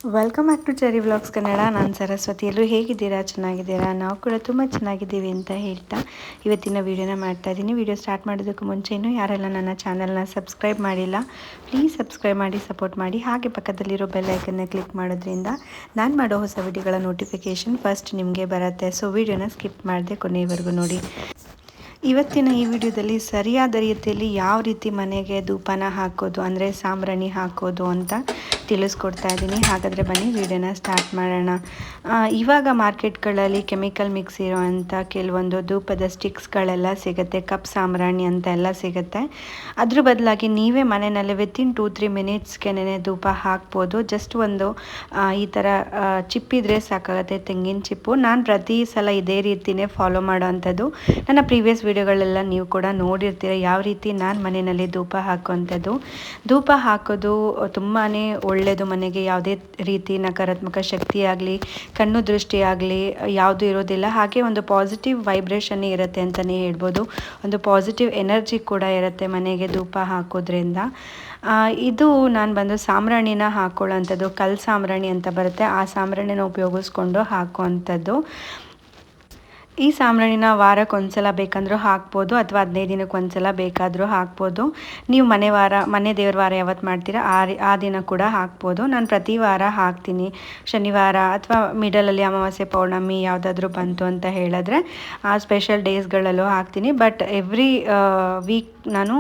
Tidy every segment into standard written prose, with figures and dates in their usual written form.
Welcome back to cherry vlogs Kannada. ನಾನು ಸರಸ್ವತಿ. ಎಲ್ಲರೂ ಹೇಗಿದ್ದೀರಾ? ಚೆನ್ನಾಗಿದ್ದೀರಾ? ನಾವು ಕೂಡ ತುಂಬ ಚೆನ್ನಾಗಿದ್ದೀವಿ ಅಂತ ಹೇಳ್ತಾ ಇವತ್ತಿನ ವೀಡಿಯೋನ ಮಾಡ್ತಾ ಇದ್ದೀನಿ. ವೀಡಿಯೋ ಸ್ಟಾರ್ಟ್ ಮಾಡೋದಕ್ಕೂ ಮುಂಚೆ ಇನ್ನೂ ಯಾರೆಲ್ಲ ನನ್ನ ಚಾನಲ್ನ ಸಬ್ಸ್ಕ್ರೈಬ್ ಮಾಡಿಲ್ಲ, ಪ್ಲೀಸ್ ಸಬ್ಸ್ಕ್ರೈಬ್ ಮಾಡಿ, ಸಪೋರ್ಟ್ ಮಾಡಿ. ಹಾಗೆ ಪಕ್ಕದಲ್ಲಿರೋ ಬೆಲ್ ಐಕನ್ನ ಕ್ಲಿಕ್ ಮಾಡೋದ್ರಿಂದ ನಾನು ಮಾಡೋ ಹೊಸ ವೀಡಿಯೋಗಳ ನೋಟಿಫಿಕೇಷನ್ ಫಸ್ಟ್ ನಿಮಗೆ ಬರುತ್ತೆ. ಸೊ ವೀಡಿಯೋನ ಸ್ಕಿಪ್ ಮಾಡದೆ ಕೊನೆಯವರೆಗೂ ನೋಡಿ. ಇವತ್ತಿನ ಈ ವಿಡಿಯೋದಲ್ಲಿ ಸರಿಯಾದ ರೀತಿಯಲ್ಲಿ ಯಾವ ರೀತಿ ಮನೆಗೆ ಧೂಪನ ಹಾಕೋದು, ಅಂದರೆ ಸಾಂಬ್ರಾಣಿ ಹಾಕೋದು ಅಂತ ತಿಳಿಸ್ಕೊಡ್ತಾ ಇದ್ದೀನಿ. ಹಾಗಾದರೆ ಬನ್ನಿ ವಿಡಿಯೋನ ಸ್ಟಾರ್ಟ್ ಮಾಡೋಣ. ಇವಾಗ ಮಾರ್ಕೆಟ್ಗಳಲ್ಲಿ ಕೆಮಿಕಲ್ ಮಿಕ್ಸ್ ಇರೋವಂಥ ಕೆಲವೊಂದು ಧೂಪದ ಸ್ಟಿಕ್ಸ್ಗಳೆಲ್ಲ ಸಿಗುತ್ತೆ, ಕಪ್ ಸಾಂಬ್ರಾಣಿ ಅಂತ ಎಲ್ಲ ಸಿಗುತ್ತೆ. ಅದ್ರ ಬದಲಾಗಿ ನೀವೇ ಮನೆಯಲ್ಲಿ ವಿತಿನ್ 2-3 ಮಿನಿಟ್ಸ್ಗೆ ಧೂಪ ಹಾಕ್ಬೋದು. ಜಸ್ಟ್ ಒಂದು ಈ ಥರ ಚಿಪ್ಪಿದ್ರೆ ಸಾಕಾಗುತ್ತೆ, ತೆಂಗಿನ ಚಿಪ್ಪು. ನಾನು ಪ್ರತಿ ಸಲ ಇದೇ ರೀತಿಯೇ ಫಾಲೋ ಮಾಡೋ ಅಂಥದ್ದು. ನನ್ನ ಪ್ರೀವಿಯಸ್ ವಿಡಿಯೋಗಳೆಲ್ಲ ನೀವು ಕೂಡ ನೋಡಿರ್ತೀರ ಯಾವ ರೀತಿ ನಾನು ಮನೆಯಲ್ಲಿ ಧೂಪ ಹಾಕುವಂಥದ್ದು. ಧೂಪ ಹಾಕೋದು ತುಂಬಾ ಒಳ್ಳೆಯದು. ಮನೆಗೆ ಯಾವುದೇ ರೀತಿ ನಕಾರಾತ್ಮಕ ಶಕ್ತಿ ಆಗಲಿ, ಕಣ್ಣು ದೃಷ್ಟಿ ಆಗಲಿ ಯಾವುದೂ ಇರೋದಿಲ್ಲ. ಹಾಗೆ ಒಂದು ಪಾಸಿಟಿವ್ ವೈಬ್ರೇಷನ್ ಇರುತ್ತೆ ಅಂತಲೇ ಹೇಳ್ಬೋದು. ಒಂದು ಪಾಸಿಟಿವ್ ಎನರ್ಜಿ ಕೂಡ ಇರುತ್ತೆ ಮನೆಗೆ ಧೂಪ ಹಾಕೋದ್ರಿಂದ. ಇದು ನಾನು ಬಂದು ಸಾಂಬ್ರಾಣಿನ ಹಾಕೊಳ್ಳೋವಂಥದ್ದು, ಕಲ್ ಸಾಂಬ್ರಾಣಿ ಅಂತ ಬರುತ್ತೆ, ಆ ಸಾಂಬ್ರಾಣಿನ ಉಪಯೋಗಿಸ್ಕೊಂಡು ಹಾಕುವಂಥದ್ದು. ಈ ಸಾಂಬ್ರಾಣಿನ ವಾರಕ್ಕೆ ಒಂದ್ಸಲ ಬೇಕಂದ್ರೂ ಹಾಕ್ಬೋದು, ಅಥವಾ 15 ದಿನಕ್ಕೆ ಒಂದ್ಸಲ ಬೇಕಾದರೂ ಹಾಕ್ಬೋದು. ನೀವು ಮನೆ ದೇವ್ರ ವಾರ ಯಾವತ್ತು ಮಾಡ್ತೀರಾ ಆ ದಿನ ಕೂಡ ಹಾಕ್ಬೋದು. ನಾನು ಪ್ರತಿ ವಾರ ಹಾಕ್ತೀನಿ. ಶನಿವಾರ ಅಥವಾ ಮಿಡಲಲ್ಲಿ ಅಮಾವಾಸ್ಯೆ ಪೌರ್ಣಮಿ ಯಾವುದಾದ್ರೂ ಬಂತು ಅಂತ ಹೇಳಿದ್ರೆ ಆ ಸ್ಪೆಷಲ್ ಡೇಸ್ಗಳಲ್ಲೂ ಹಾಕ್ತೀನಿ. ಬಟ್ ಎವ್ರಿ ವೀಕ್ ನಾನು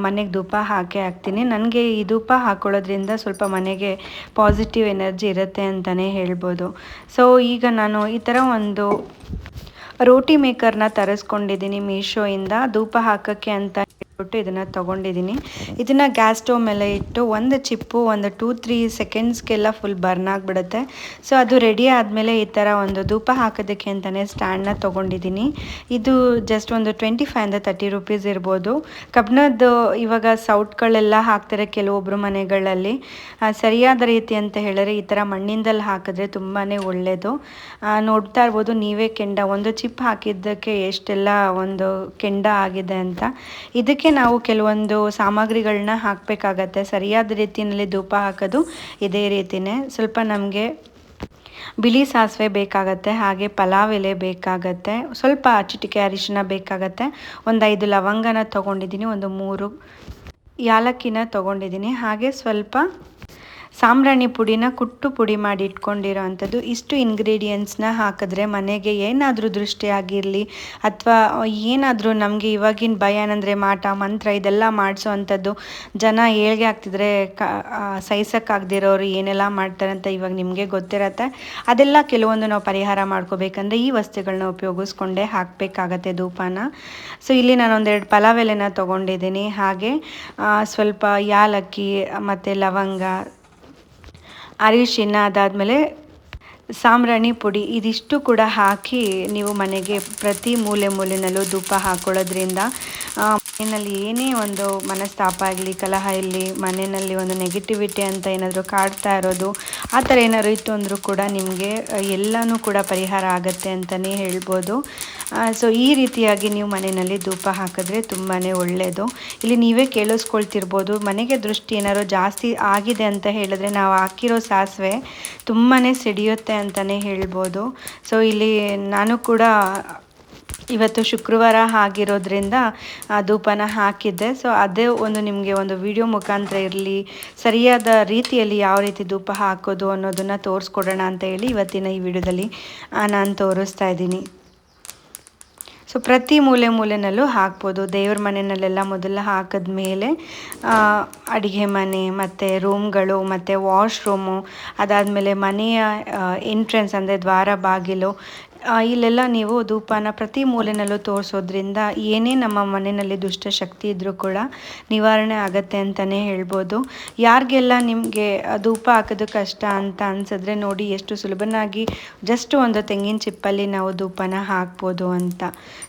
ಮನೆಗೆ ಧೂಪ ಹಾಕ್ತೀನಿ. ನನಗೆ ಈ ಧೂಪ ಹಾಕೊಳ್ಳೋದ್ರಿಂದ ಸ್ವಲ್ಪ ಮನೆಗೆ ಪಾಸಿಟಿವ್ ಎನರ್ಜಿ ಇರುತ್ತೆ ಅಂತಲೇ ಹೇಳ್ಬೋದು. ಸೊ ಈಗ ನಾನು ಈ ಥರ ಒಂದು ರೋಟಿ ಮೇಕರ್ನ ತರಿಸ್ಕೊಂಡಿದ್ದೀನಿ ಮೀಶೋಯಿಂದ. ಧೂಪ ಹಾಕೋಕ್ಕೆ ಅಂತ ಹೇಳ್ಬಿಟ್ಟು ಇದನ್ನು ತೊಗೊಂಡಿದ್ದೀನಿ. ಇದನ್ನು ಗ್ಯಾಸ್ ಸ್ಟವ್ ಮೇಲೆ ಇಟ್ಟು ಒಂದು ಚಿಪ್ಪು ಒಂದು 2-3 ಸೆಕೆಂಡ್ಸ್ಗೆಲ್ಲ ಫುಲ್ ಬರ್ನ್ ಆಗಿಬಿಡುತ್ತೆ. ಸೊ ಅದು ರೆಡಿ ಆದಮೇಲೆ ಈ ಥರ ಒಂದು ಧೂಪ ಹಾಕೋದಕ್ಕೆ ಅಂತಲೇ ಸ್ಟ್ಯಾಂಡನ್ನ ತೊಗೊಂಡಿದ್ದೀನಿ. ಇದು ಜಸ್ಟ್ ಒಂದು 25-30 ರೂಪೀಸ್ ಇರ್ಬೋದು. ಕಬ್ಬಿಣದ್ದು ಇವಾಗ ಸೌಟ್ಗಳೆಲ್ಲ ಹಾಕ್ತಾರೆ ಕೆಲವೊಬ್ಬರು ಮನೆಗಳಲ್ಲಿ. ಸರಿಯಾದ ರೀತಿ ಅಂತ ಹೇಳಿದ್ರೆ ಈ ಥರ ಮಣ್ಣಿಂದಲ್ಲಿ ಹಾಕಿದ್ರೆ ತುಂಬಾ ಒಳ್ಳೆಯದು. ನೋಡ್ತಾ ಇರ್ಬೋದು ನೀವೇ ಕೆಂಡ, ಒಂದು ಚಿಪ್ ಹಾಕಿದ್ದಕ್ಕೆ ಎಷ್ಟೆಲ್ಲ ಒಂದು ಕೆಂಡ ಆಗಿದೆ ಅಂತ. ಇದಕ್ಕೆ ನಾವು ಕೆಲವೊಂದು ಸಾಮಗ್ರಿಗಳನ್ನ ಹಾಕಬೇಕಾಗತ್ತೆ. ಸರಿಯಾದ ರೀತಿಯಲ್ಲಿ ಧೂಪ ಹಾಕೋದು ಇದೇ ರೀತಿಯೇ. ಸ್ವಲ್ಪ ನಮಗೆ ಬಿಳಿ ಸಾಸಿವೆ ಬೇಕಾಗತ್ತೆ, ಹಾಗೆ ಪಲಾವ್ ಎಲೆ ಬೇಕಾಗತ್ತೆ, ಸ್ವಲ್ಪ ಚಿಟಿಕೆ ಅರಿಶಿನ ಬೇಕಾಗತ್ತೆ, ಒಂದು 5 ಲವಂಗನ ತೊಗೊಂಡಿದ್ದೀನಿ, ಒಂದು 3 ಯಾಲಕ್ಕಿನ ತೊಗೊಂಡಿದ್ದೀನಿ, ಹಾಗೆ ಸ್ವಲ್ಪ ಸಾಂಬ್ರಾಣಿ ಪುಡಿನ ಕುಟ್ಟು ಪುಡಿ ಮಾಡಿ ಇಟ್ಕೊಂಡಿರೋ ಅಂಥದ್ದು. ಇಷ್ಟು ಇಂಗ್ರೀಡಿಯೆಂಟ್ಸ್ನ ಹಾಕಿದ್ರೆ ಮನೆಗೆ ಏನಾದರೂ ದೃಷ್ಟಿ ಆಗಿರಲಿ ಅಥವಾ ಏನಾದರೂ ನಮಗೆ ಇವಾಗಿನ ಭಯ ಏನಂದರೆ ಮಾಟ ಮಂತ್ರ ಇದೆಲ್ಲ ಮಾಡಿಸೋ ಅಂಥದ್ದು. ಜನ ಏಳ್ಗೆ ಆಗ್ತಿದ್ರೆ ಸಹಿಸೋಕ್ಕಾಗದಿರೋರು ಏನೆಲ್ಲ ಮಾಡ್ತಾರೆ ಅಂತ ಇವಾಗ ನಿಮಗೆ ಗೊತ್ತಿರತ್ತೆ. ಅದೆಲ್ಲ ಕೆಲವೊಂದು ನಾವು ಪರಿಹಾರ ಮಾಡ್ಕೋಬೇಕಂದ್ರೆ ಈ ವಸ್ತುಗಳನ್ನ ಉಪಯೋಗಿಸ್ಕೊಂಡೇ ಹಾಕಬೇಕಾಗತ್ತೆ ಧೂಪನ. ಸೊ ಇಲ್ಲಿ ನಾನು 1-2 ಪಲಾವ್ ಎಲೆನ ತೊಗೊಂಡಿದ್ದೀನಿ, ಹಾಗೆ ಸ್ವಲ್ಪ ಯಾಲಕ್ಕಿ ಮತ್ತು ಲವಂಗ, ಅರಿಶಿನ, ಅದಾದಮೇಲೆ ಸಾಂಬ್ರಾಣಿ ಪುಡಿ, ಇದಿಷ್ಟು ಕೂಡ ಹಾಕಿ ನೀವು ಮನೆಗೆ ಪ್ರತಿ ಮೂಲೆನಲ್ಲೂ ಧೂಪ ಹಾಕೊಳ್ಳೋದ್ರಿಂದ ಮನೆಯಲ್ಲಿ ಏನೇ ಒಂದು ಮನಸ್ತಾಪ ಆಗಲಿ, ಕಲಹ ಇರಲಿ, ಮನೆಯಲ್ಲಿ ಒಂದು ನೆಗೆಟಿವಿಟಿ ಅಂತ ಏನಾದರೂ ಕಾಡ್ತಾ ಇರೋದು ಆ ಥರ ಏನಾದ್ರು ಇತ್ತು ಅಂದರೂ ಕೂಡ ನಿಮಗೆ ಎಲ್ಲನೂ ಕೂಡ ಪರಿಹಾರ ಆಗುತ್ತೆ ಅಂತಲೇ ಹೇಳ್ಬೋದು. ಸೊ ಈ ರೀತಿಯಾಗಿ ನೀವು ಮನೆಯಲ್ಲಿ ಧೂಪ ಹಾಕಿದ್ರೆ ತುಂಬಾ ಒಳ್ಳೆಯದು. ಇಲ್ಲಿ ನೀವೇ ಕೇಳಿಸ್ಕೊಳ್ತಿರ್ಬೋದು, ಮನೆಗೆ ದೃಷ್ಟಿ ಏನಾದ್ರು ಜಾಸ್ತಿ ಆಗಿದೆ ಅಂತ ಹೇಳಿದ್ರೆ ನಾವು ಹಾಕಿರೋ ಸಾಸಿವೆ ತುಂಬಾ ಸಿಡಿಯುತ್ತೆ ಅಂತಲೇ ಹೇಳ್ಬೋದು. ಸೊ ಇಲ್ಲಿ ನಾನು ಕೂಡ ಇವತ್ತು ಶುಕ್ರವಾರ ಆಗಿರೋದ್ರಿಂದ ಧೂಪನ ಹಾಕಿದ್ದೆ. ಸೊ ಅದೇ ಒಂದು ನಿಮಗೆ ಒಂದು ವಿಡಿಯೋ ಮುಖಾಂತರ ಇರಲಿ, ಸರಿಯಾದ ರೀತಿಯಲ್ಲಿ ಯಾವ ರೀತಿ ಧೂಪ ಹಾಕೋದು ಅನ್ನೋದನ್ನು ತೋರಿಸ್ಕೊಡೋಣ ಅಂತ ಹೇಳಿ ಇವತ್ತಿನ ಈ ವಿಡಿಯೋದಲ್ಲಿ ನಾನು ತೋರಿಸ್ತಾ ಇದ್ದೀನಿ. ಸೊ ಪ್ರತಿ ಮೂಲೆನಲ್ಲೂ ಹಾಕ್ಬೋದು. ದೇವ್ರ ಮನೆಯಲ್ಲೆಲ್ಲ ಮೊದಲು ಹಾಕಿದ್ಮೇಲೆ ಅಡುಗೆ ಮನೆ ಮತ್ತು ರೂಮ್ಗಳು ಮತ್ತು ವಾಶ್ರೂಮು, ಅದಾದಮೇಲೆ ಮನೆಯ ಎಂಟ್ರೆನ್ಸ್ ಅಂದರೆ ದ್ವಾರ ಬಾಗಿಲು, ಇಲ್ಲೆಲ್ಲ ನೀವು ಧೂಪನ ಪ್ರತಿ ಮೂಲೆನಲ್ಲೂ ತೋರಿಸೋದ್ರಿಂದ ಏನೇ ನಮ್ಮ ಮನೆಯಲ್ಲಿ ದುಷ್ಟಶಕ್ತಿ ಇದ್ದರೂ ಕೂಡ ನಿವಾರಣೆ ಆಗುತ್ತೆ ಅಂತಲೇ ಹೇಳ್ಬೋದು. ಯಾರಿಗೆಲ್ಲ ನಿಮಗೆ ಧೂಪ ಹಾಕೋದು ಕಷ್ಟ ಅಂತ ಅನಿಸಿದ್ರೆ ನೋಡಿ ಎಷ್ಟು ಸುಲಭನಾಗಿ ಜಸ್ಟ್ ಒಂದು ತೆಂಗಿನ ಚಿಪ್ಪಲ್ಲಿ ನಾವು ಧೂಪನ ಹಾಕ್ಬೋದು ಅಂತ.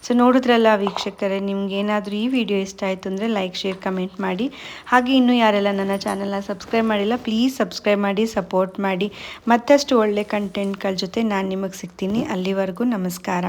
ಸೊ ನೋಡಿದ್ರಲ್ಲ ವೀಕ್ಷಕರೇ, ನಿಮ್ಗೇನಾದರೂ ಈ ವಿಡಿಯೋ ಇಷ್ಟ ಆಯಿತು ಅಂದರೆ ಲೈಕ್, ಶೇರ್, ಕಮೆಂಟ್ ಮಾಡಿ. ಹಾಗೆ ಇನ್ನೂ ಯಾರೆಲ್ಲ ನನ್ನ ಚಾನಲ್ನ ಸಬ್ಸ್ಕ್ರೈಬ್ ಮಾಡಿಲ್ಲ ಪ್ಲೀಸ್ ಸಬ್ಸ್ಕ್ರೈಬ್ ಮಾಡಿ, ಸಪೋರ್ಟ್ ಮಾಡಿ. ಮತ್ತಷ್ಟು ಒಳ್ಳೆ ಕಂಟೆಂಟ್ಗಳ ಜೊತೆ ನಾನು ನಿಮಗೆ ಸಿಗ್ತೀನಿ. ಅಲ್ಲಿವರೆಗೂ ನಮಸ್ಕಾರ.